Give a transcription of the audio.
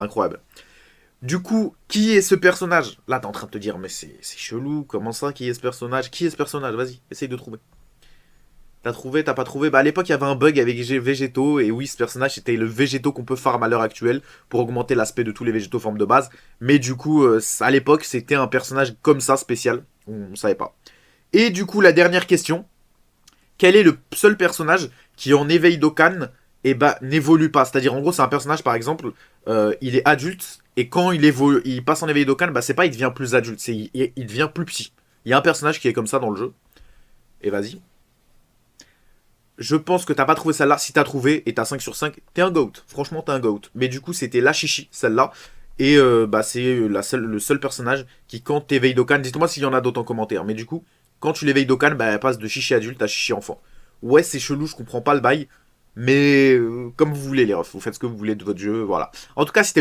Incroyable. Du coup, qui est ce personnage? Là, t'es en train de te dire, mais c'est chelou, comment ça, qui est ce personnage? Qui est ce personnage? Vas-y, essaye de trouver. T'as trouvé, t'as pas trouvé? Bah à l'époque, il y avait un bug avec végétaux, et oui, ce personnage, c'était le végétaux qu'on peut farm à l'heure actuelle, pour augmenter l'aspect de tous les végétaux forme de base. Mais du coup, à l'époque, c'était un personnage comme ça, spécial. On savait pas. Et du coup, la dernière question. Quel est le seul personnage qui, en éveil d'Okan, eh bah, n'évolue pas? C'est-à-dire, en gros, c'est un personnage, par exemple, il est adulte, et quand il passe en éveil d'Okan, bah, c'est pas il devient plus adulte, c'est il devient plus petit. Il y a un personnage qui est comme ça dans le jeu. Et vas-y. Je pense que t'as pas trouvé celle-là. Si t'as trouvé et t'as 5 sur 5, t'es un GOAT. Franchement, t'es un GOAT. Mais du coup, c'était la Chichi, celle-là. Et bah, c'est le seul personnage qui, quand t'éveilles Dokkan, dites-moi s'il y en a d'autres en commentaire. Mais du coup, quand tu l'éveilles Dokkan, bah, elle passe de Chichi adulte à Chichi enfant. Ouais, c'est chelou, je comprends pas le bail. Mais comme vous voulez, les refs. Vous faites ce que vous voulez de votre jeu, voilà. En tout cas, si t'as eu